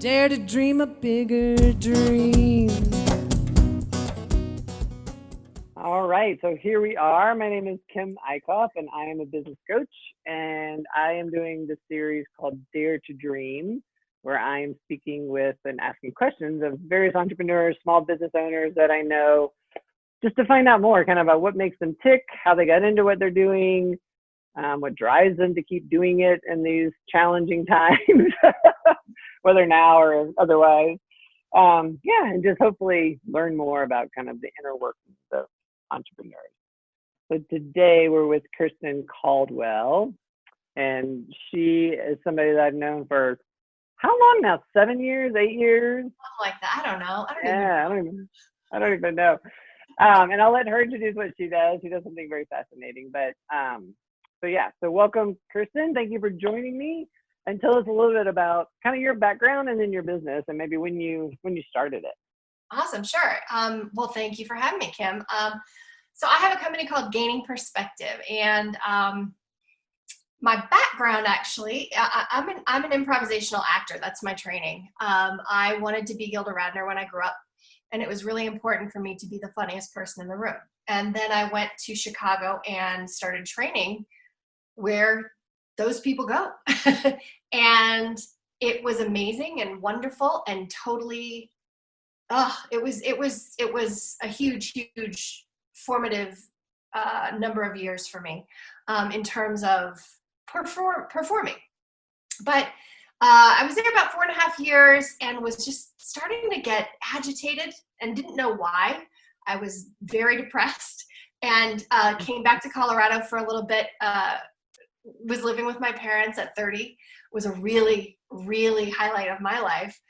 Dare to dream a bigger dream. All right, so here we are. My name is Kim Eichhoff, and I am a business coach, and I am doing this series called Dare to Dream, where I am speaking with and asking questions of various entrepreneurs, small business owners that I know, just to find out more kind of about what makes them tick, how they got into what they're doing, what drives them to keep doing it in these challenging times, whether now or otherwise. And just hopefully learn more about kind of the inner workings of entrepreneurs. So today we're with Kerstin Caldwell, and she is somebody that I've known for how long now? 7 years, 8 years? Something like that. I don't know. I don't even know. And I'll let her introduce what she does. She does something very fascinating. So welcome, Kerstin. Thank you for joining me. And tell us a little bit about kind of your background and then your business, and maybe when you started it. Awesome. Sure. Well, thank you for having me, Kim. So I have a company called Gaining Perspective, and my background actually, I'm an improvisational actor. That's my training. I wanted to be Gilda Radner when I grew up, and it was really important for me to be the funniest person in the room. And then I went to Chicago and started training where those people go. And it was amazing and wonderful and totally, it was a huge formative number of years for me in terms of performing. But I was there about 4.5 years and was just starting to get agitated and didn't know why. I was very depressed and came back to Colorado for a little bit. Was living with my parents at 30. Was a really highlight of my life.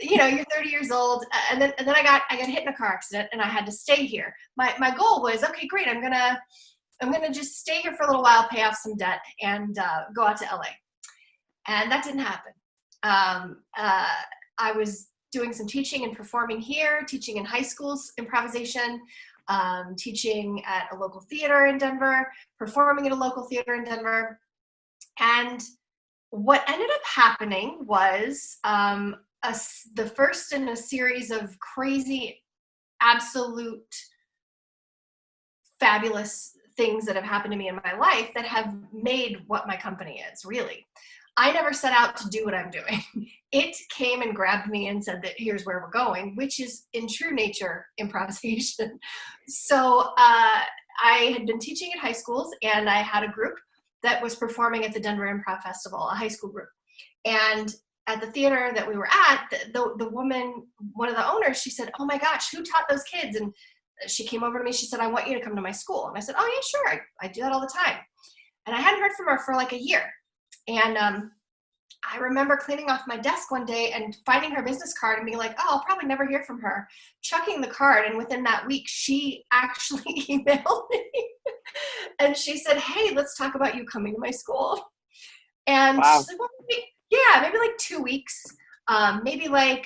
You're 30 years old, and then I got hit in a car accident, and I had to stay here. My goal was, okay, great. I'm gonna just stay here for a little while, pay off some debt, and go out to LA. And that didn't happen. I was doing some teaching and performing here, teaching in high schools, improvisation, teaching at a local theater in Denver, performing at a local theater in Denver. And what ended up happening was the first in a series of crazy, absolute, fabulous things that have happened to me in my life that have made what my company is, really. I never set out to do what I'm doing. It came and grabbed me and said that here's where we're going, which is in true nature improvisation. So I had been teaching at high schools, and I had a group that was performing at the Denver Improv Festival, a high school group. And at the theater that we were at, the woman, one of the owners, she said, "Oh my gosh, who taught those kids?" And she came over to me, she said, "I want you to come to my school." And I said, "Oh yeah, sure, I do that all the time." And I hadn't heard from her for like a year. And I remember cleaning off my desk one day and finding her business card and being like, "Oh, I'll probably never hear from her." Chucking the card, and within that week, she actually emailed me. And she said, "Hey, let's talk about you coming to my school." And Wow. she said, "Well, maybe like 2 weeks, maybe like,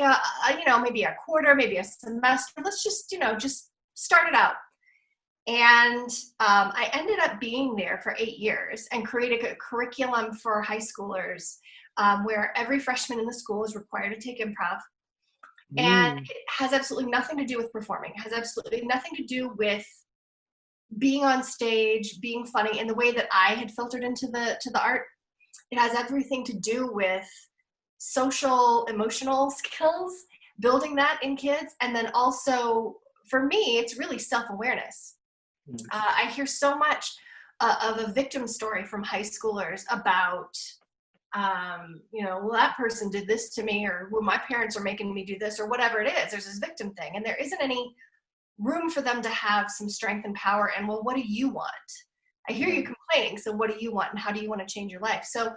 maybe a quarter, maybe a semester. Let's just start it out." And I ended up being there for 8 years and created a curriculum for high schoolers where every freshman in the school is required to take improv. And it has absolutely nothing to do with performing. It has absolutely nothing to do with being on stage, being funny in the way that I had filtered into the art. It has everything to do with social, emotional skills, building that in kids. And then also, for me, it's really self-awareness. I hear so much of a victim story from high schoolers about, well, that person did this to me, or well, my parents are making me do this, or whatever it is. There's this victim thing, and there isn't any room for them to have some strength and power. And well, what do you want? I hear you complaining. So what do you want, and how do you want to change your life? So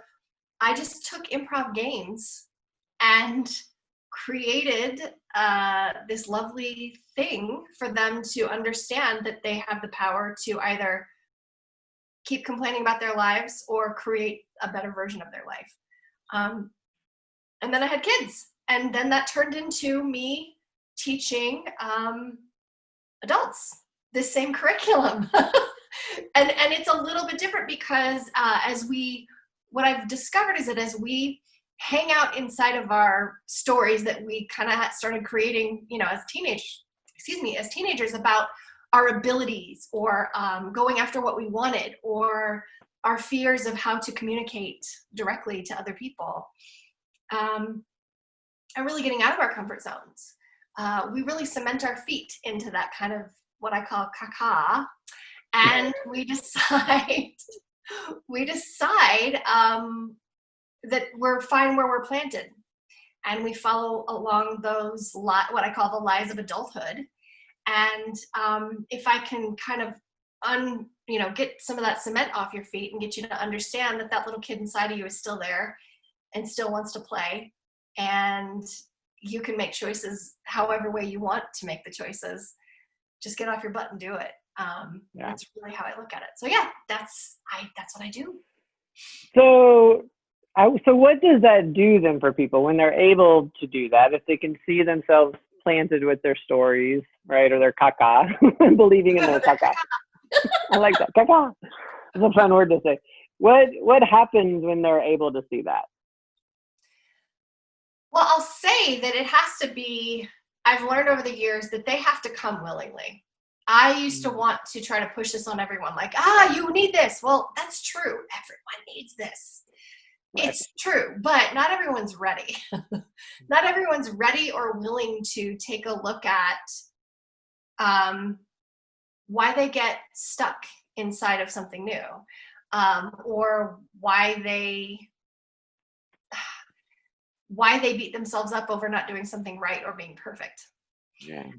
I just took improv games and created this lovely thing for them to understand that they have the power to either keep complaining about their lives or create a better version of their life. And then I had kids, and then that turned into me teaching adults this same curriculum. and it's a little bit different because what I've discovered is that as we hang out inside of our stories that we kind of started creating, as teenagers about our abilities, or going after what we wanted, or our fears of how to communicate directly to other people, and really getting out of our comfort zones. We really cement our feet into that kind of what I call caca, and we decide that we're fine where we're planted, and we follow along those what I call the lies of adulthood. And if I can kind of get some of that cement off your feet and get you to understand that that little kid inside of you is still there and still wants to play, and you can make choices however way you want to make the choices, just get off your butt and do it. That's really how I look at it. So yeah, that's what I do. So what does that do then for people when they're able to do that? If they can see themselves planted with their stories, right, or their caca, believing in their caca. I like that, caca. It's a fun word to say. What happens when they're able to see that? Well, I'll say that it has to be. I've learned over the years that they have to come willingly. I used to want to try to push this on everyone, like, you need this. Well, that's true. Everyone needs this. Right. It's true, but not everyone's ready. Not everyone's ready or willing to take a look at why they get stuck inside of something new, or why they beat themselves up over not doing something right or being perfect. Yeah.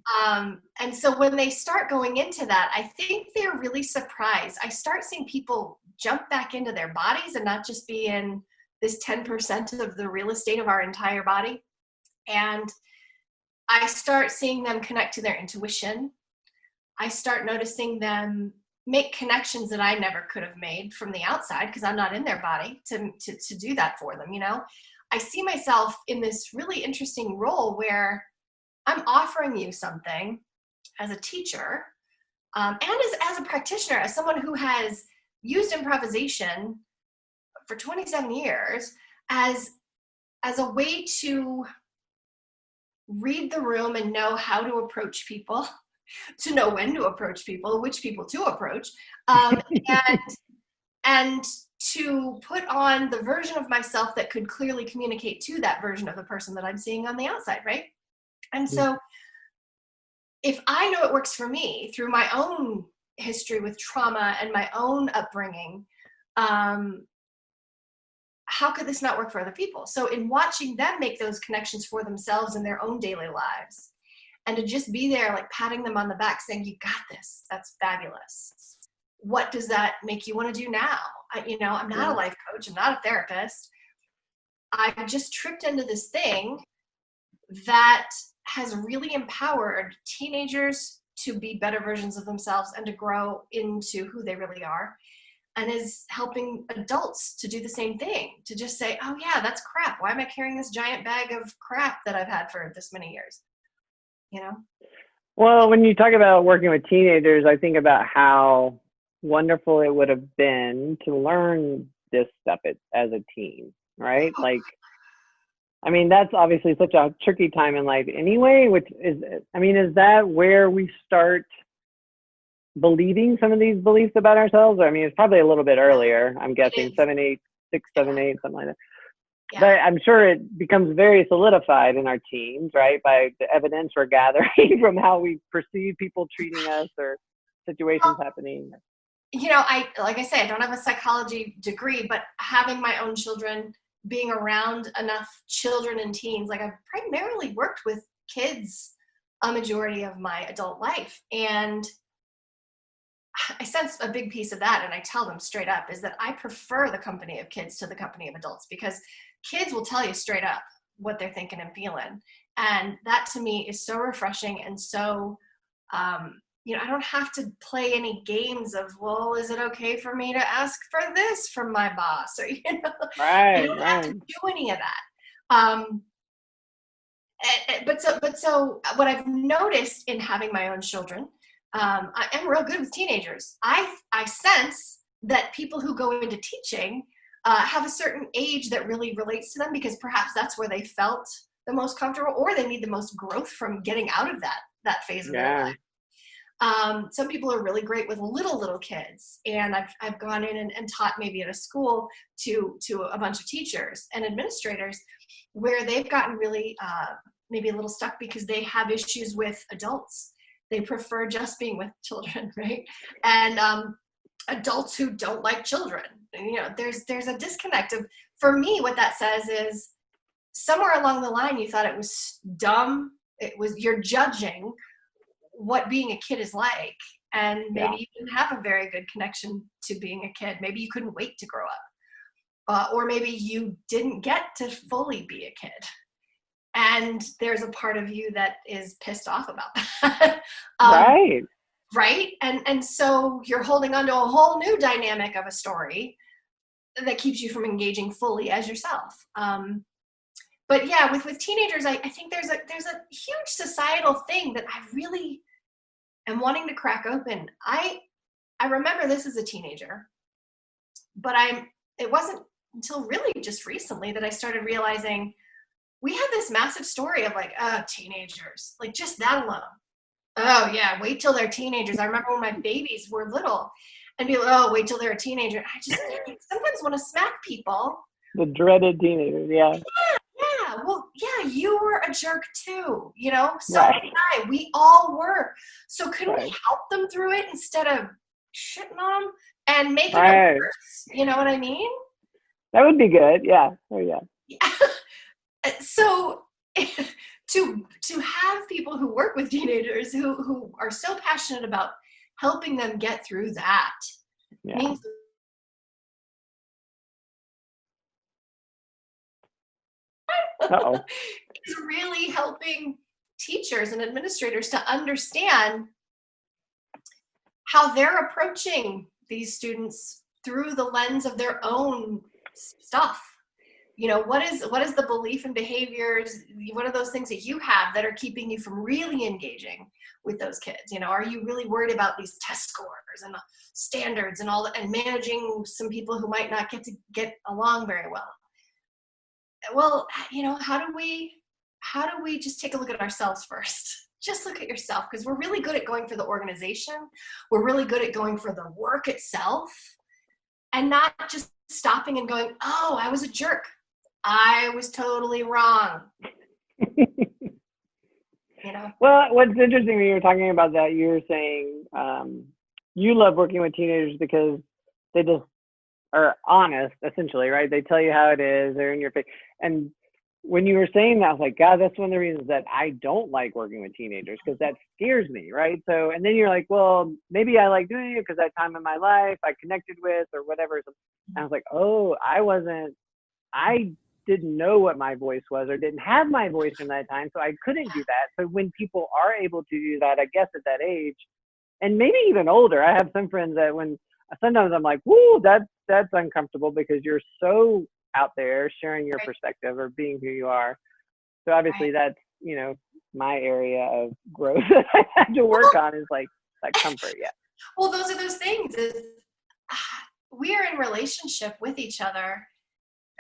And so when they start going into that, I think they're really surprised. I start seeing people jump back into their bodies and not just be in this 10% of the real estate of our entire body. And I start seeing them connect to their intuition. I start noticing them make connections that I never could have made from the outside, because I'm not in their body to do that for them. I see myself in this really interesting role where I'm offering you something as a teacher, and as a practitioner, as someone who has used improvisation for 27 years as a way to read the room and know how to approach people, to know when to approach people, which people to approach, and to put on the version of myself that could clearly communicate to that version of the person that I'm seeing on the outside, right? And so if I know it works for me through my own history with trauma and my own upbringing, how could this not work for other people? So in watching them make those connections for themselves in their own daily lives, and to just be there, like patting them on the back saying, you got this, that's fabulous. What does that make you want to do now? I'm not a life coach, I'm not a therapist. I've just tripped into this thing that has really empowered teenagers to be better versions of themselves and to grow into who they really are, and is helping adults to do the same thing, to just say, oh yeah, that's crap. Why am I carrying this giant bag of crap that I've had for this many years? Well, when you talk about working with teenagers, I think about how wonderful it would have been to learn this stuff as a teen, right? That's obviously such a tricky time in life anyway, is that where we start believing some of these beliefs about ourselves? It's probably a little bit earlier, I'm guessing 7, 8, 6, 7, 8, something like that. Yeah. But I'm sure it becomes very solidified in our teens, right? By the evidence we're gathering from how we perceive people treating us or situations happening. Like I say, I don't have a psychology degree, but having my own children, being around enough children and teens, I've primarily worked with kids a majority of my adult life. And I sense a big piece of that, and I tell them straight up, is that I prefer the company of kids to the company of adults, because kids will tell you straight up what they're thinking and feeling. And that to me is so refreshing. And so, I don't have to play any games of, well, is it okay for me to ask for this from my boss? Or, I don't have to do any of that. But so what I've noticed in having my own children, I am real good with teenagers. I sense that people who go into teaching have a certain age that really relates to them because perhaps that's where they felt the most comfortable, or they need the most growth from getting out of that phase of their life. Some people are really great with little kids, and I've gone in and taught maybe at a school to a bunch of teachers and administrators where they've gotten really maybe a little stuck because they have issues with adults. They prefer just being with children, right? And adults who don't like children. And, you know, there's a disconnect of, for me, what that says is somewhere along the line you thought it was dumb. You're judging what being a kid is like, and maybe you didn't have a very good connection to being a kid. Maybe you couldn't wait to grow up, or maybe you didn't get to fully be a kid, and there's a part of you that is pissed off about that. Right. And so you're holding on to a whole new dynamic of a story that keeps you from engaging fully as yourself. But yeah, with teenagers, I think there's a huge societal thing that I really am wanting to crack open. I remember this as a teenager, but it wasn't until really just recently that I started realizing we had this massive story of like, teenagers, like just that alone. Oh yeah, wait till they're teenagers. I remember when my babies were little and be like, oh, wait till they're a teenager. I just sometimes want to smack people. The dreaded teenagers, yeah. Yeah, well, yeah, you were a jerk too, you know? So right. We all were. So couldn't we help them through it instead of shitting on them and making it worse? You know what I mean? That would be good, yeah. Oh, yeah. So to have people who work with teenagers who are so passionate about helping them get through that means it's really helping teachers and administrators to understand how they're approaching these students through the lens of their own stuff. You know, what is the belief and behaviors? What are those things that you have that are keeping you from really engaging with those kids? You know, are you really worried about these test scores and the standards and all that, and managing some people who might not get along very well? Well, you know, how do we just take a look at ourselves first? Just look at yourself, because we're really good at going for the organization. We're really good at going for the work itself, and not just stopping and going, oh, I was a jerk. I was totally wrong. You know? Well, what's interesting when you were talking about that, you were saying you love working with teenagers because they just are honest, essentially, right? They tell you how it is. They're in your face. And when you were saying that, I was like, God, that's one of the reasons that I don't like working with teenagers, because that scares me, right? So, and then you're like, well, maybe I like doing it because that time in my life I connected with or whatever. And I was like, oh, I didn't know what my voice was, or didn't have my voice in that time, so I couldn't do that. So when people are able to do that, I guess at that age, and maybe even older, I have some friends that sometimes I'm like, whoo, that's uncomfortable because you're so out there sharing your perspective or being who you are. So obviously that's, you know, my area of growth that I had to work on, is like that comfort. Yeah. Well, those are those things. We are in relationship with each other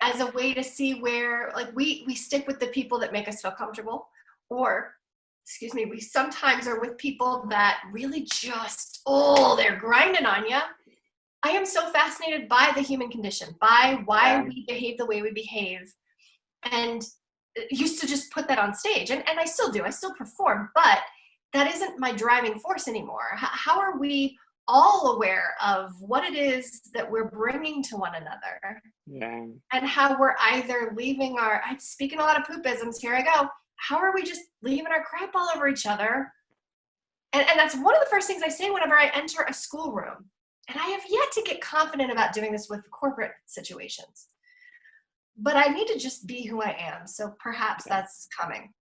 as a way to see where, like, we stick with the people that make us feel comfortable, or we sometimes are with people that really just, they're grinding on you. I am so fascinated by the human condition, by why we behave the way we behave, and used to just put that on stage, and I still do. I still perform, but that isn't my driving force anymore. How are we all aware of what it is that we're bringing to one another, and how we're either leaving I'm speaking a lot of poopisms, here I go. How are we just leaving our crap all over each other? And that's one of the first things I say whenever I enter a schoolroom. And I have yet to get confident about doing this with corporate situations. But I need to just be who I am. So perhaps that's coming.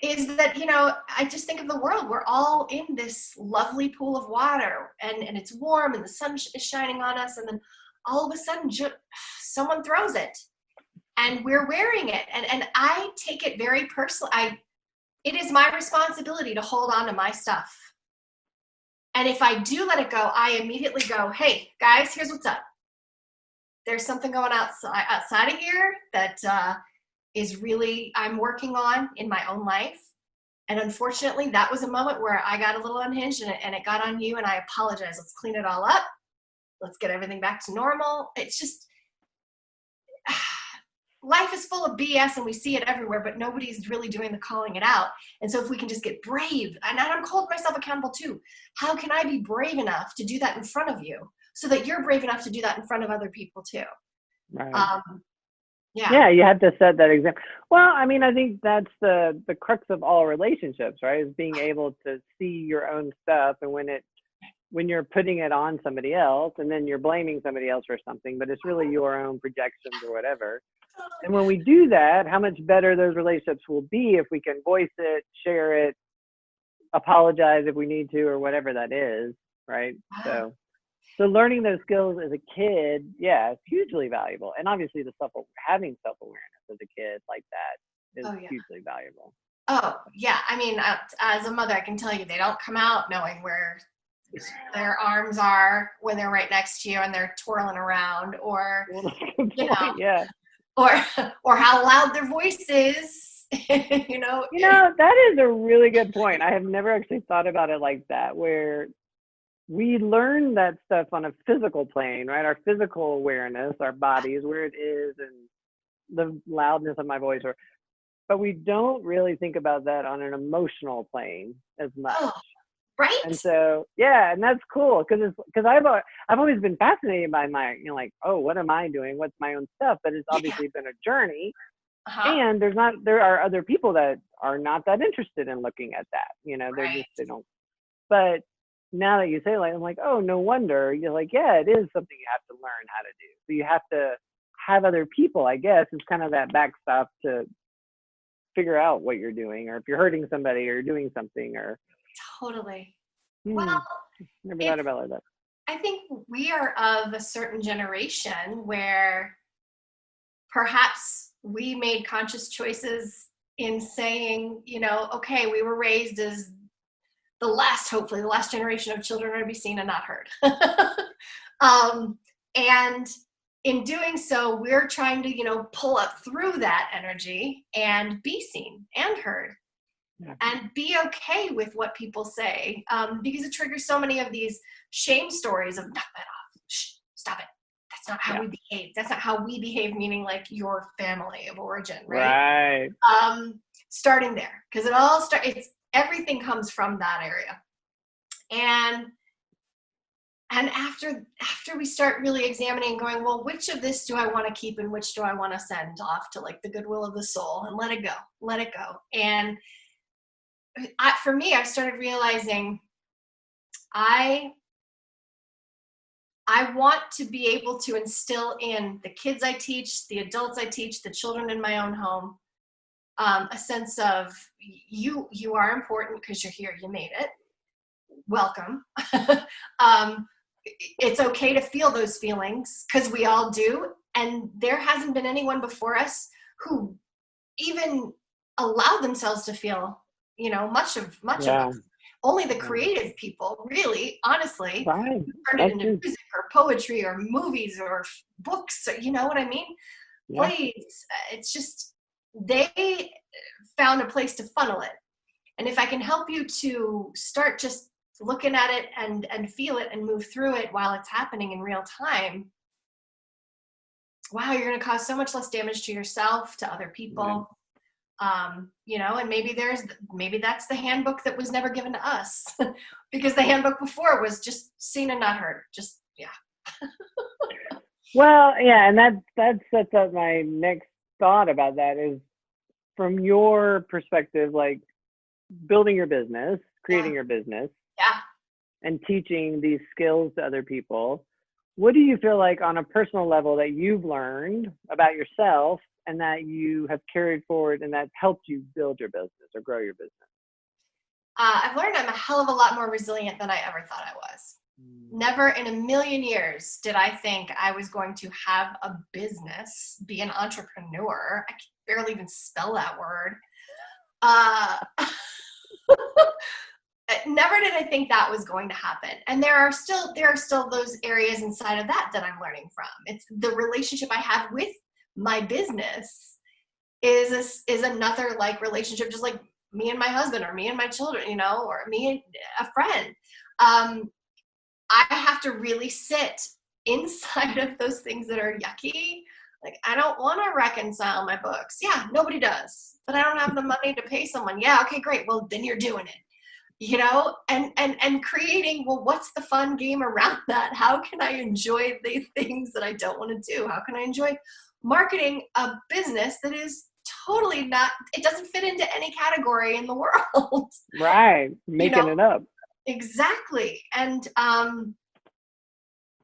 Is that, you know, I just think of the world. We're all in this lovely pool of water, and it's warm and the sun is shining on us. And then all of a sudden, someone throws it and we're wearing it. And I take it very personally. It is my responsibility to hold on to my stuff. And if I do let it go, I immediately go, hey, guys, here's what's up. There's something going outside of here that is really I'm working on in my own life. And unfortunately, that was a moment where I got a little unhinged and it got on you, and I apologize. Let's clean it all up. Let's get everything back to normal. It's just, life is full of BS and we see it everywhere, but nobody's really doing the calling it out. And so if we can just get brave, and I'm holding myself accountable too. How can I be brave enough to do that in front of you so that you're brave enough to do that in front of other people too? Right. Yeah, you have to set that example. Well, I mean, I think that's the crux of all relationships, right? Is being able to see your own stuff, and when you're putting it on somebody else, and then you're blaming somebody else for something, but it's really your own projections or whatever. And when we do that, how much better those relationships will be if we can voice it, share it, apologize if we need to, or whatever that is, right? So learning those skills as a kid, yeah, it's hugely valuable. And obviously having self-awareness as a kid like that is hugely valuable. Oh, yeah. I mean, as a mother, I can tell you, they don't come out knowing where their arms are when they're right next to you and they're twirling around, or, or how loud their voice is, that is a really good point. I have never actually thought about it like that, where we learn that stuff on a physical plane, right? Our physical awareness, our bodies, where it is, and the loudness of my voice, but we don't really think about that on an emotional plane as much. Oh, right. And so, yeah, and that's cool because I've always been fascinated by my, like, oh, what am I doing? What's my own stuff? But it's obviously been a journey, and there are other people that are not that interested in looking at that. They don't. But now that you say, like, I'm like, oh, no wonder. You're like, yeah, it is something you have to learn how to do. So you have to have other people, I guess. It's kind of that backstop to figure out what you're doing, or if you're hurting somebody or you're doing something, or. Totally. Well, never thought about it like that. I think we are of a certain generation where perhaps we made conscious choices in saying, okay, we were raised as hopefully the last generation of children are to be seen and not heard. And in doing so, we're trying to, pull up through that energy and be seen and heard. Yeah. And be okay with what people say, because it triggers so many of these shame stories of knock that off, shh, stop it. That's not how we behave. That's not how we behave, meaning like your family of origin, right? Right. Starting there, because it all everything comes from that area. And after we start really examining, going, well, which of this do I want to keep and which do I want to send off to like the goodwill of the soul and let it go. And for me, I started realizing I want to be able to instill in the kids I teach, the adults I teach, the children in my own home, a sense of you are important because you're here, you made it. Welcome. It's okay to feel those feelings because we all do. And there hasn't been anyone before us who even allowed themselves to feel, much of it. Only the creative people, really, honestly, turn it into music or poetry or movies or books. Or, you know what I mean? Yeah. Plays. It's just, they found a place to funnel it. And if I can help you to start just looking at it and feel it and move through it while it's happening in real time, wow, you're going to cause so much less damage to yourself, to other people. Yeah. And maybe that's the handbook that was never given to us because the handbook before was just seen and not heard. Just, yeah. Well, yeah. And that sets up my next thought about that is from your perspective, like building your business, creating your business, and teaching these skills to other people. What do you feel like on a personal level that you've learned about yourself and that you have carried forward and that's helped you build your business or grow your business? I've learned I'm a hell of a lot more resilient than I ever thought I was. Never in a million years did I think I was going to have a business, be an entrepreneur. I can barely even spell that word. never did I think that was going to happen. And there are still those areas inside of that I'm learning from. It's the relationship I have with my business is another like relationship, just like me and my husband or me and my children, you know, or me and a friend. I have to really sit inside of those things that are yucky. Like, I don't want to reconcile my books. Yeah, nobody does. But I don't have the money to pay someone. Yeah, okay, great. Well, then you're doing it. You know, and creating, well, what's the fun game around that? How can I enjoy the things that I don't want to do? How can I enjoy marketing a business that is totally not, it doesn't fit into any category in the world? Right. Making it up. Exactly. And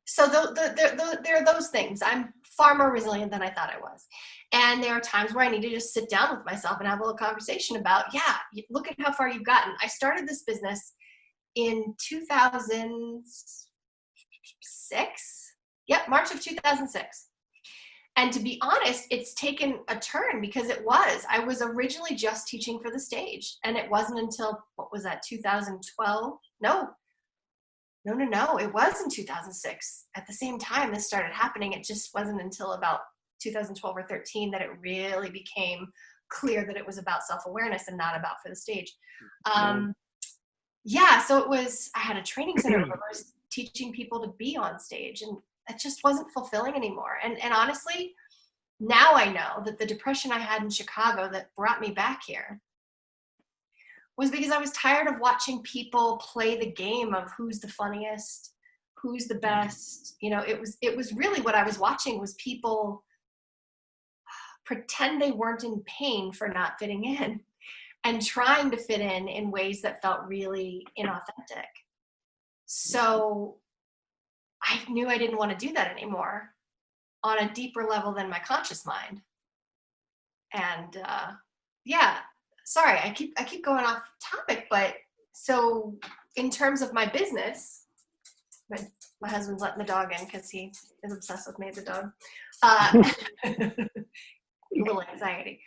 so there are those things. I'm far more resilient than I thought I was. And there are times where I need to just sit down with myself and have a little conversation about, yeah, look at how far you've gotten. I started this business in 2006. Yep, March of 2006. And to be honest, it's taken a turn because I was originally just teaching for the stage. And it wasn't until, what was that, 2012? No, it was in 2006. At the same time this started happening, it just wasn't until about 2012 or 13 that it really became clear that it was about self-awareness and not about for the stage. So I had a training center where I was teaching people to be on stage, and it just wasn't fulfilling anymore. And honestly, now I know that the depression I had in Chicago that brought me back here was because I was tired of watching people play the game of who's the funniest, who's the best. You know, it was really what I was watching was people pretend they weren't in pain for not fitting in and trying to fit in ways that felt really inauthentic. So I knew I didn't want to do that anymore on a deeper level than my conscious mind. And sorry, I keep going off topic, but so in terms of my business, my husband's letting the dog in because he is obsessed with me, the dog. A little anxiety.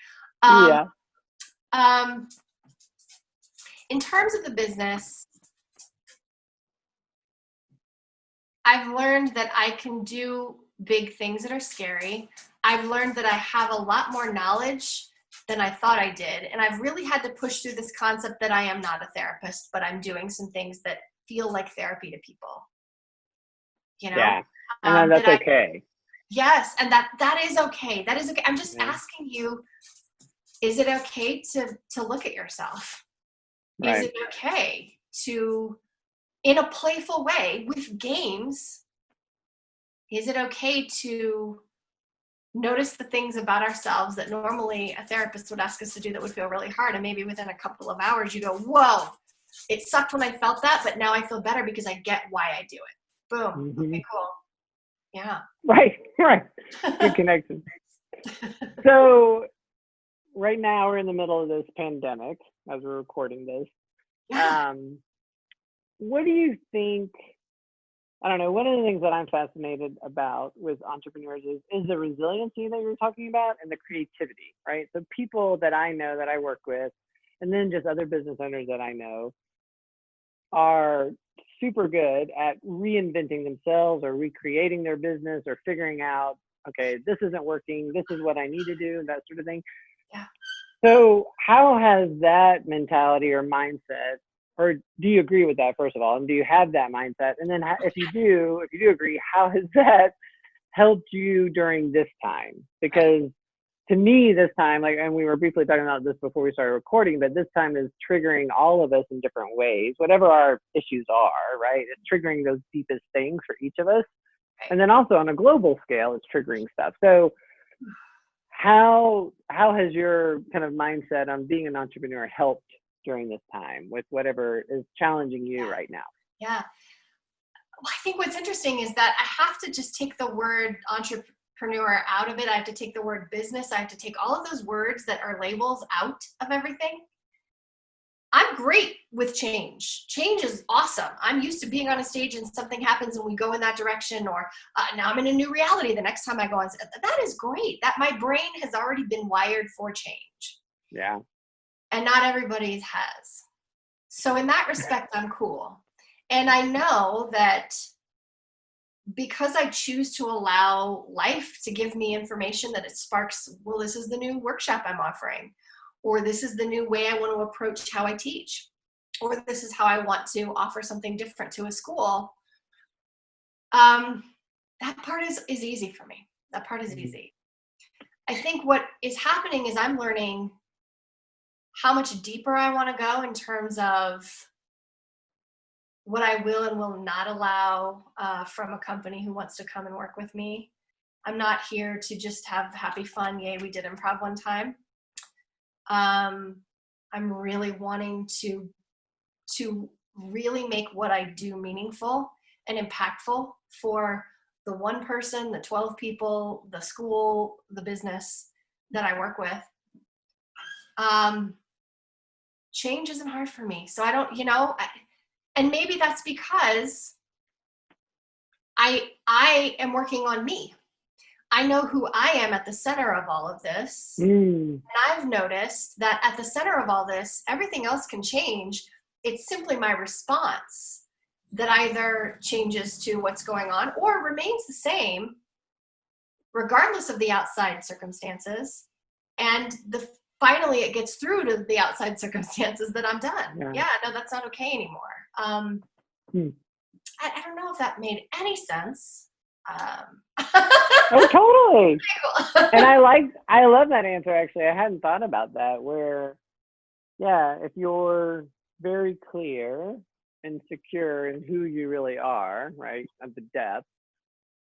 In terms of the business, I've learned that I can do big things that are scary. I've learned that I have a lot more knowledge than I thought I did. And I've really had to push through this concept that I am not a therapist, but I'm doing some things that feel like therapy to people. You know? Yeah. And that's okay. Yes. And that is okay. That is okay. I'm just asking you, is it okay to look at yourself? Right. Is it okay to, in a playful way with games, is it okay to notice the things about ourselves that normally a therapist would ask us to do that would feel really hard, and maybe within a couple of hours you go, whoa, it sucked when I felt that, but now I feel better because I get why I do it. Boom. Mm-hmm. Okay, cool. Yeah. Right. Good connection. So right now we're in the middle of this pandemic as we're recording this. Yeah. What do you think? I don't know. One of the things that I'm fascinated about with entrepreneurs is the resiliency that you're talking about and the creativity, right? So people that I know that I work with, and then just other business owners that I know, are super good at reinventing themselves or recreating their business or figuring out, okay, this isn't working, this is what I need to do, and that sort of thing. Yeah. So how has that mentality or mindset, or do you agree with that, first of all? And do you have that mindset? And then if you do agree, how has that helped you during this time? Because to me, this time, and we were briefly talking about this before we started recording, but this time is triggering all of us in different ways, whatever our issues are, right? It's triggering those deepest things for each of us. And then also on a global scale, it's triggering stuff. So how has your kind of mindset on being an entrepreneur helped during this time with whatever is challenging you right now? Yeah. Well, I think what's interesting is that I have to just take the word entrepreneur out of it. I have to take the word business. I have to take all of those words that are labels out of everything. I'm great with change. Change is awesome. I'm used to being on a stage and something happens and we go in that direction, or now I'm in a new reality the next time I go on. That is great. That my brain has already been wired for change. Yeah. And not everybody's has. So in that respect, I'm cool. And I know that because I choose to allow life to give me information that it sparks, well, this is the new workshop I'm offering, or this is the new way I want to approach how I teach, or this is how I want to offer something different to a school. That part is easy for me. That part is easy. I think what is happening is I'm learning how much deeper I want to go in terms of what I will and will not allow from a company who wants to come and work with me. I'm not here to just have happy fun. Yay, we did improv one time. I'm really wanting to really make what I do meaningful and impactful for the one person, the 12 people, the school, the business that I work with. Change isn't hard for me. So I don't, and maybe that's because I am working on me. I know who I am at the center of all of this. And I've noticed that at the center of all this, everything else can change. It's simply my response that either changes to what's going on or remains the same, regardless of the outside circumstances. And finally it gets through to the outside circumstances that I'm done. Yeah, no, that's not okay anymore. I don't know if that made any sense. Oh, totally. And I love that answer, actually. I hadn't thought about that, where, if you're very clear and secure in who you really are, right, of the depth,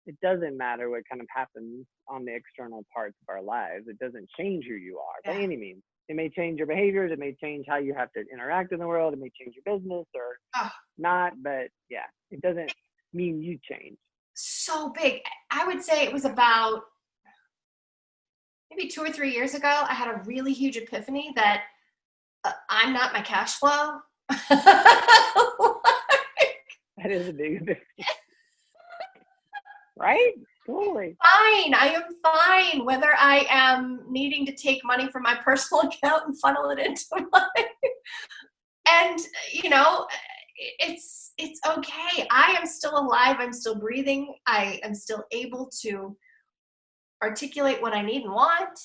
it doesn't matter what kind of happens on the external parts of our lives. It doesn't change who you are by any means. It may change your behaviors. It may change how you have to interact in the world. It may change your business or not, but it doesn't mean you change. So big. I would say it was about maybe 2 or 3 years ago, I had a really huge epiphany that I'm not my cash flow. That is a big epiphany. Right? Totally. Fine. I am fine whether I am needing to take money from my personal account and funnel it into mine. And, it's okay. I am still alive. I'm still breathing. I am still able to articulate what I need and want,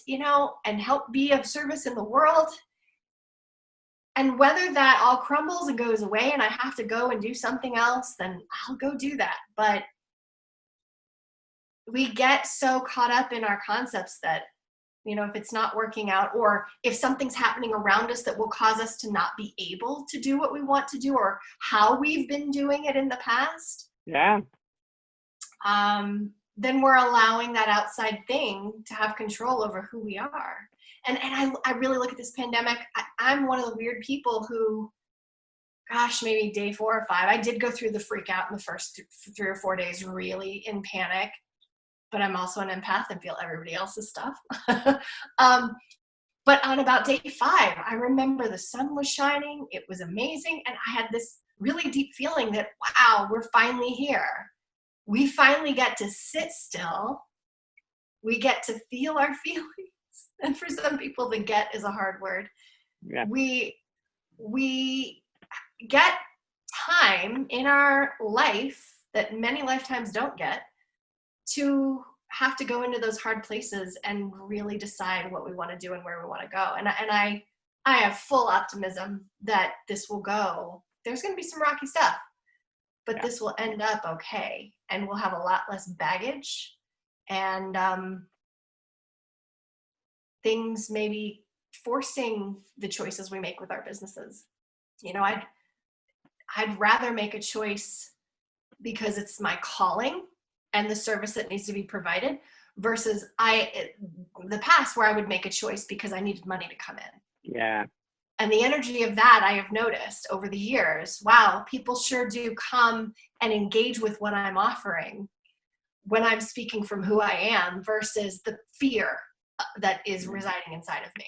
and help be of service in the world. And whether that all crumbles and goes away and I have to go and do something else, then I'll go do that. But we get so caught up in our concepts that, if it's not working out, or if something's happening around us that will cause us to not be able to do what we want to do or how we've been doing it in the past. Then we're allowing that outside thing to have control over who we are. And I really look at this pandemic. I'm one of the weird people who, maybe day 4 or 5, I did go through the freak out in the first 3 or 4 days, really in panic. But I'm also an empath and feel everybody else's stuff. But on about day 5, I remember the sun was shining. It was amazing. And I had this really deep feeling that, wow, we're finally here. We finally get to sit still. We get to feel our feelings. And for some people, the get is a hard word. Yeah. We get time in our life that many lifetimes don't get to have to go into those hard places and really decide what we want to do and where we want to go. And I have full optimism that this will go. There's going to be some rocky stuff, but this will end up okay. And we'll have a lot less baggage and things maybe forcing the choices we make with our businesses. I'd rather make a choice because it's my calling and the service that needs to be provided versus the past where I would make a choice because I needed money to come in. Yeah. And the energy of that I have noticed over the years. Wow, people sure do come and engage with what I'm offering when I'm speaking from who I am versus the fear that is residing inside of me.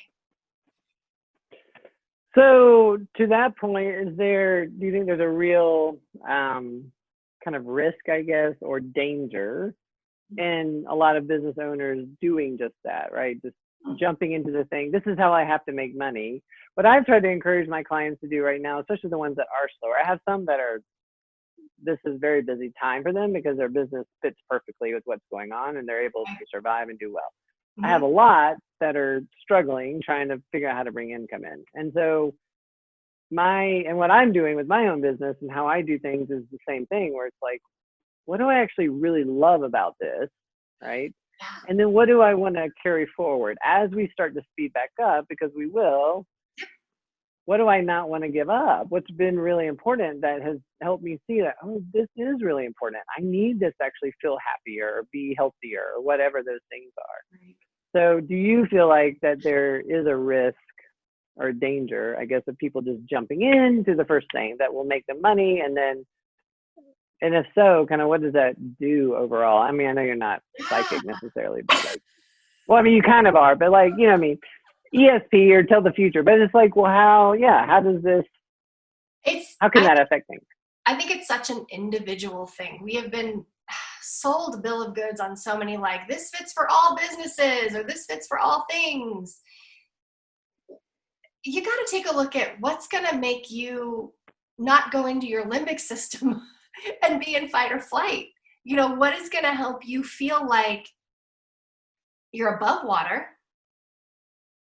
So to that point, do you think there's a real kind of risk, I guess, or danger in a lot of business owners doing just that, right? Just jumping into the thing. This is how I have to make money. What I've tried to encourage my clients to do right now, especially the ones that are slower, I have some that are, this is very busy time for them because their business fits perfectly with what's going on and they're able to survive and do well. I have a lot that are struggling, trying to figure out how to bring income in. And so what I'm doing with my own business and how I do things is the same thing, where it's like, what do I actually really love about this, right? And then what do I want to carry forward as we start to speed back up, because we will. What do I not want to give up? What's been really important that has helped me see that, oh, this is really important. I need this to actually feel happier or be healthier or whatever those things are. Right. So do you feel like that there is a risk or danger, I guess, of people just jumping into the first thing that will make them money? And if so, kind of what does that do overall? I mean, I know you're not psychic necessarily, but like, well, I mean, you kind of are, but like, you know what I mean? ESP or tell the future, but it's like, well, how does this, how can that affect things? I think it's such an individual thing. We have been sold a bill of goods on so many, like, this fits for all businesses or this fits for all things. You got to take a look at what's going to make you not go into your limbic system and be in fight or flight. You know, what is going to help you feel like you're above water,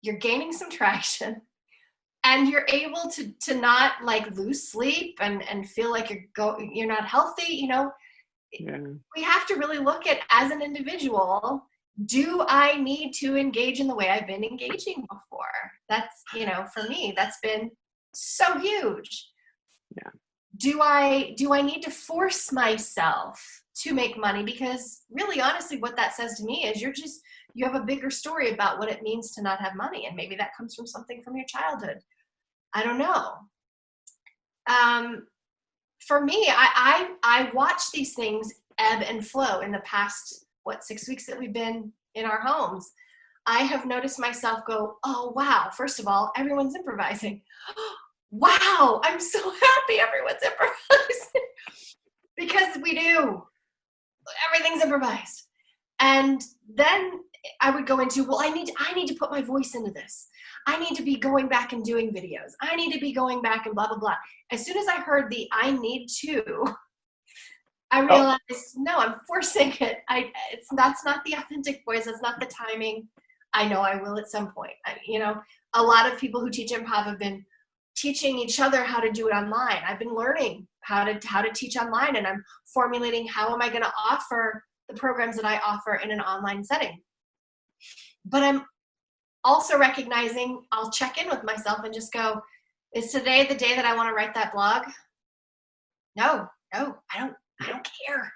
you're gaining some traction, and you're able to not like lose sleep and feel like you're not healthy. You know, we have to really look at, as an individual, do I need to engage in the way I've been engaging before? That's, you know, for me, that's been so huge. Yeah. Do I need to force myself to make money? Because really, honestly, what that says to me is you have a bigger story about what it means to not have money. And maybe that comes from something from your childhood. I don't know. For me, I watch these things ebb and flow in the past, 6 weeks that we've been in our homes. I have noticed myself go, oh, wow. First of all, everyone's improvising. Wow, I'm so happy everyone's improvising. Because we do. Everything's improvised. And then I would go into, well, I need to put my voice into this. I need to be going back and doing videos. I need to be going back and blah, blah, blah. As soon as I heard the I need to, I realized, no, I'm forcing it. That's not the authentic voice. That's not the timing. I know I will at some point. A lot of people who teach improv have been teaching each other how to do it online. I've been learning how to teach online, and I'm formulating how am I going to offer the programs that I offer in an online setting. But I'm also recognizing I'll check in with myself and just go, is today the day that I want to write that blog? No, I don't care.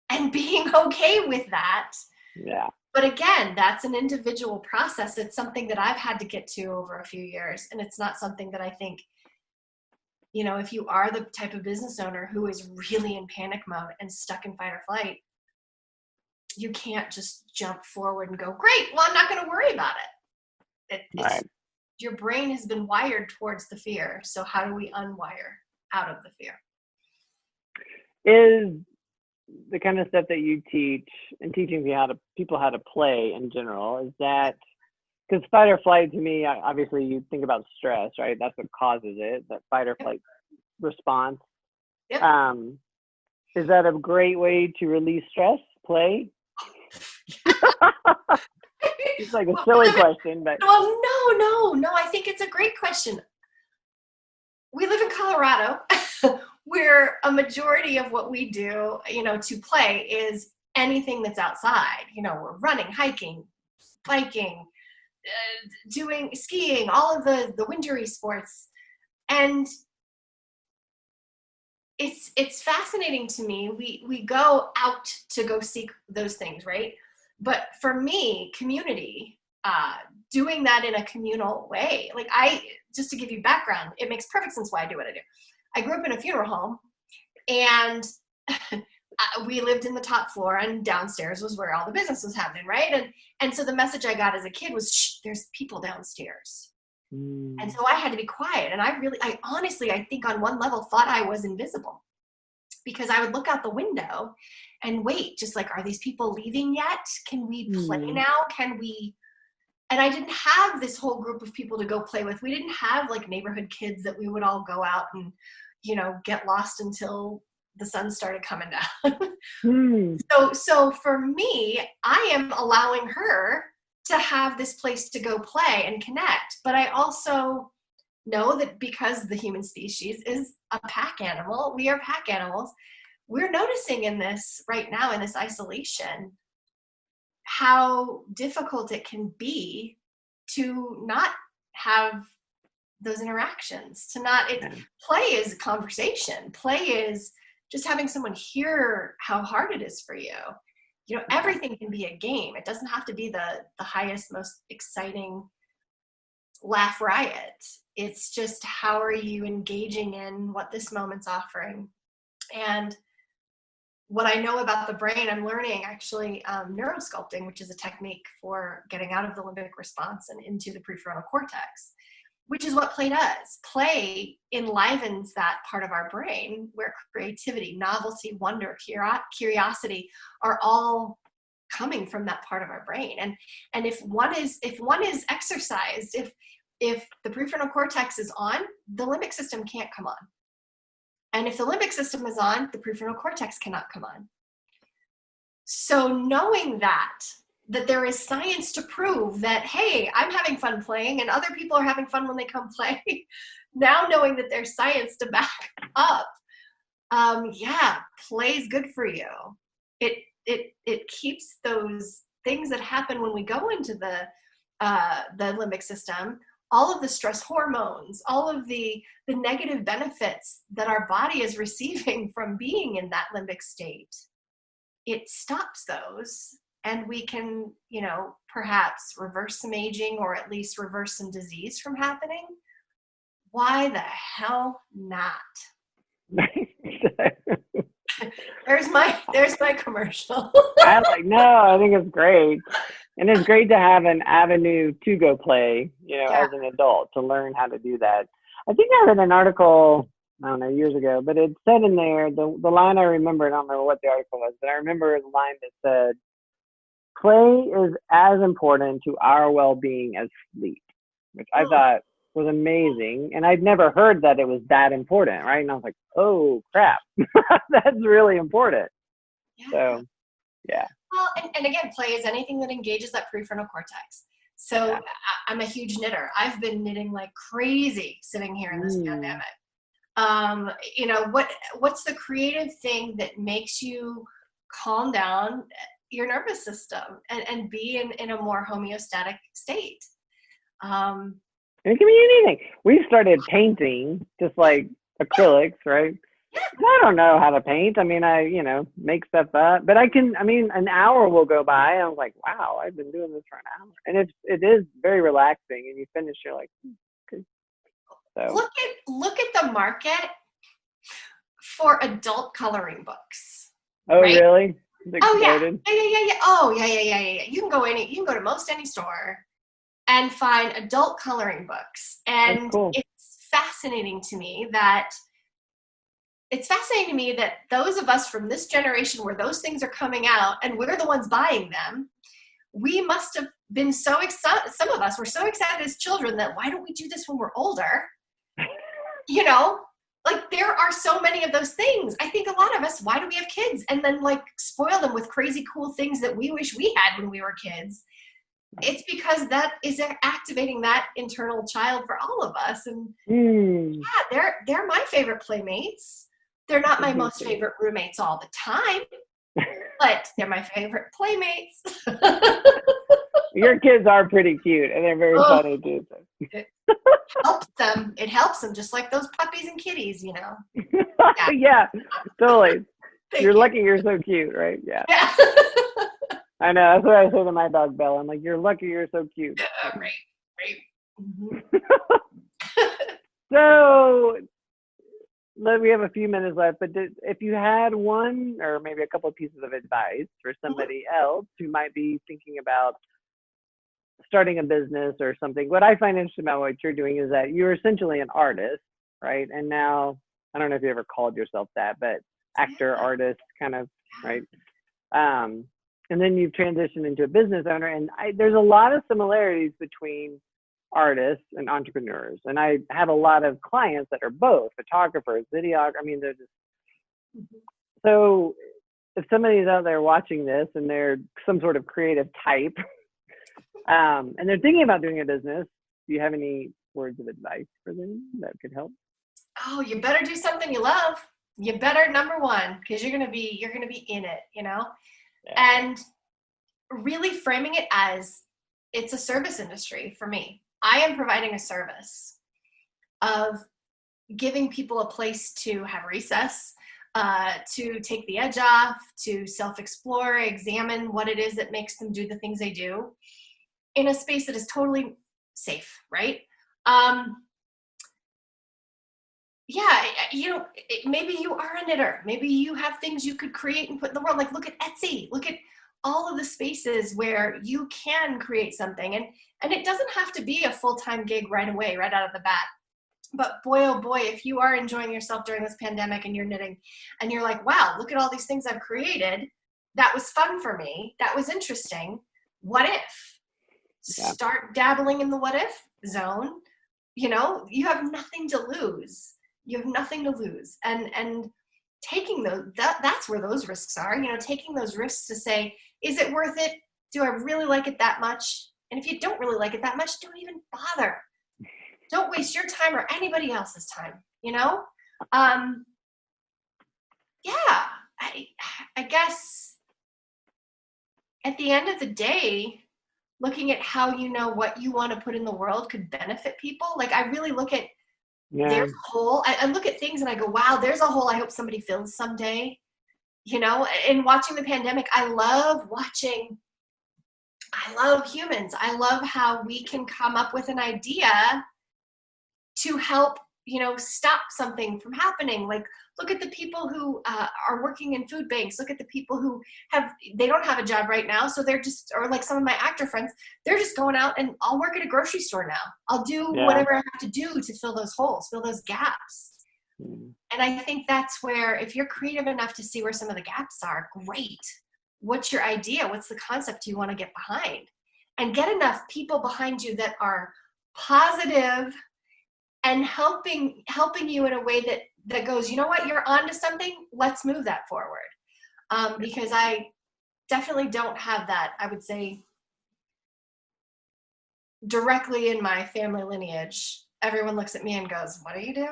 And being okay with that. Yeah. But again, that's an individual process. It's something that I've had to get to over a few years. And it's not something that I think, if you are the type of business owner who is really in panic mode and stuck in fight or flight, you can't just jump forward and go, great, well, I'm not going to worry about it. Right. Your brain has been wired towards the fear. So how do we unwire out of the fear? Is the kind of stuff that you teach and teaching people how to play in general, is that, because fight or flight, to me, obviously you think about stress, right? That's what causes it, that fight or flight response. Yep. Is that a great way to release stress? Play? It's like a silly question, but well, no, I think it's a great question. We live in Colorado where a majority of what we do, to play is anything that's outside. We're running, hiking, biking, doing skiing, all of the wintry sports. And it's fascinating to me. We go out to go seek those things, right? But for me, community, doing that in a communal way, like just to give you background, it makes perfect sense why I do what I do. I grew up in a funeral home, and we lived in the top floor, and downstairs was where all the business was happening, right? And so the message I got as a kid was, shh, there's people downstairs. And so I had to be quiet. And I honestly, I think on one level thought I was invisible, because I would look out the window and wait, just like, are these people leaving yet? Can we play now? Can we And I didn't have this whole group of people to go play with. We didn't have like neighborhood kids that we would all go out and, get lost until the sun started coming down. So for me, I am allowing her to have this place to go play and connect. But I also know that because the human species is a pack animal, we are pack animals, we're noticing in this right now, in this isolation, how difficult it can be to not have those interactions, play is conversation. Play is just having someone hear how hard it is for you. Everything can be a game. It doesn't have to be the highest, most exciting laugh riot. It's just, how are you engaging in what this moment's offering? And what I know about the brain, I'm learning actually neurosculpting, which is a technique for getting out of the limbic response and into the prefrontal cortex, which is what play does. Play enlivens that part of our brain where creativity, novelty, wonder, curiosity are all coming from that part of our brain. And if one is exercised, if the prefrontal cortex is on, the limbic system can't come on. And if the limbic system is on, the prefrontal cortex cannot come on. So knowing that there is science to prove that, hey, I'm having fun playing and other people are having fun when they come play, now knowing that there's science to back up, play's good for you. It keeps those things that happen when we go into the limbic system, all of the stress hormones, all of the negative benefits that our body is receiving from being in that limbic state. It stops those, and we can, perhaps reverse some aging, or at least reverse some disease from happening. Why the hell not? There's my commercial. I think it's great. And it's great to have an avenue to go play, as an adult, to learn how to do that. I think I read an article, I don't know, years ago, but it said in there, the line I remember, I don't remember what the article was, but I remember the line that said, play is as important to our well-being as sleep, which I thought was amazing. And I'd never heard that it was that important, right? And I was like, oh, crap, that's really important. Yeah. So, yeah. Well, and again, play is anything that engages that prefrontal cortex. So I'm a huge knitter. I've been knitting like crazy sitting here in this pandemic. What's the creative thing that makes you calm down your nervous system and be in a more homeostatic state? It can be anything. We started painting, just like acrylics, right? Yeah. I don't know how to paint. I mean, I make stuff up, but an hour will go by and I was like, wow, I've been doing this for an hour. And it is very relaxing, and you finish, you're like, okay. So look at the market for adult coloring books. Oh, right? really? Oh yeah. Oh yeah. You can go to most any store and find adult coloring books. And cool. It's fascinating to me that those of us from this generation where those things are coming out and we're the ones buying them, we must have been so excited. Some of us were so excited as children that why don't we do this when we're older? Like there are so many of those things. I think a lot of us, why do we have kids? And then like spoil them with crazy cool things that we wish we had when we were kids. It's because that is activating that internal child for all of us. And they're my favorite playmates. They're not my most favorite roommates all the time, but they're my favorite playmates. Your kids are pretty cute, and they're very funny too. It helps them, just like those puppies and kitties, Yeah, totally. You're lucky you're so cute, right? Yeah. I know. That's what I say to my dog, Bella. I'm like, you're lucky you're so cute. Right. Mm-hmm. So, we have a few minutes left, but if you had one or maybe a couple of pieces of advice for somebody else who might be thinking about starting a business or something, what I find interesting about what you're doing is that you're essentially an artist, right? And now, I don't know if you ever called yourself that, but actor, artist, kind of, right? and then you've transitioned into a business owner. And there's a lot of similarities between artists and entrepreneurs. And I have a lot of clients that are both photographers, videographers. I mean, they're just, so if somebody's out there watching this and they're some sort of creative type, and they're thinking about doing a business, do you have any words of advice for them that could help? Oh, you better do something you love. You better, number one, because you're gonna be in it, you know? Yeah. And really framing it as it's a service industry for me. I am providing a service of giving people a place to have recess, to take the edge off, to self-explore, examine what it is that makes them do the things they do in a space that is totally safe, right? Yeah, you know, maybe you are a knitter. Maybe you have things you could create and put in the world. Like, look at Etsy. Look at all of the spaces where you can create something. And it doesn't have to be a full-time gig right away, right out of the bat. But boy, oh boy, if you are enjoying yourself during this pandemic and you're knitting and you're like, wow, look at all these things I've created. That was fun for me. That was interesting. What if? Yeah. Start dabbling in the what if zone. You know, you have nothing to lose. You have nothing to lose. And taking those, that's where those risks are, you know, taking those risks to say, is it worth it? Do I really like it that much? And if you don't really like it that much, don't even bother. Don't waste your time or anybody else's time, you know? Yeah, I guess at the end of the day, looking at how you know what you want to put in the world could benefit people. Like, I really look at there's a hole. I look at things and I go, wow, there's a hole I hope somebody fills someday. You know, in watching the pandemic, I love humans. I love how we can come up with an idea to help, you know, stop something from happening. Like, look at the people who are working in food banks. Look at the people who they don't have a job right now. So they're just, or like some of my actor friends, they're just going out and I'll work at a grocery store now. I'll do whatever I have to do to fill those holes, fill those gaps. And I think that's where, if you're creative enough to see where some of the gaps are, great. What's your idea? What's the concept you want to get behind? And get enough people behind you that are positive and helping you in a way that goes, you know what, you're onto something, let's move that forward. Because I definitely don't have that, I would say, directly in my family lineage. Everyone looks at me and goes, what do you do?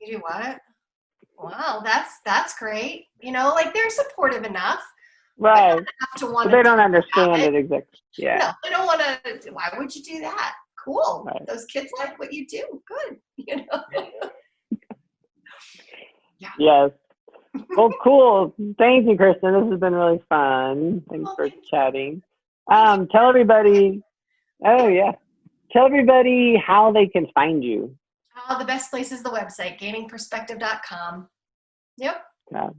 You do what? Wow, that's great. You know, like, they're supportive enough. Right. But they don't understand it exactly. Yeah. No, they don't want to. Why would you do that? Cool. Right. Those kids like what you do. Good. You know. Yeah. Yes. Well, cool. Thank you, Kerstin. This has been really fun. Thanks for chatting. Tell everybody. Oh yeah. Tell everybody how they can find you. The best place is the website, gainingperspective.com. Yep. Yeah.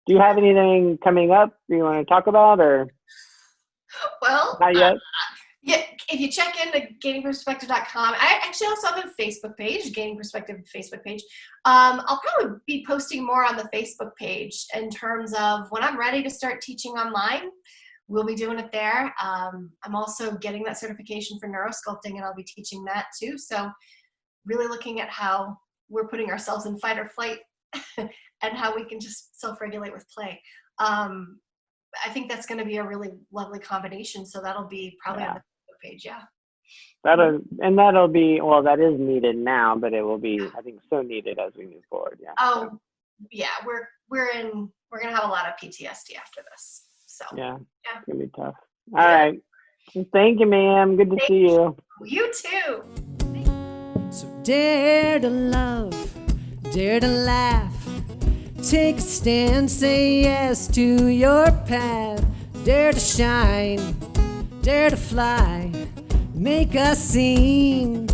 Do you have anything coming up you want to talk about, or? Well, not yet. Yeah, if you check into gainingperspective.com, I actually also have a Facebook page, Gaining Perspective Facebook page. I'll probably be posting more on the Facebook page in terms of when I'm ready to start teaching online. We'll be doing it there. I'm also getting that certification for neurosculpting, and I'll be teaching that too. So really looking at how we're putting ourselves in fight or flight and how we can just self-regulate with play. I think that's going to be a really lovely combination. So that'll be probably on the Facebook page. Yeah. That'll be, well, that is needed now, but it will be, I think, so needed as we move forward. Yeah. Oh, yeah. We're going to have a lot of PTSD after this. So yeah. It's going to be tough. All right. Well, thank you, ma'am. Good to see you. You too. So dare to love, dare to laugh. Take a stand, say yes to your path. Dare to shine, dare to fly, make a scene.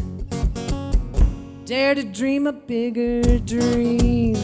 Dare to dream a bigger dream.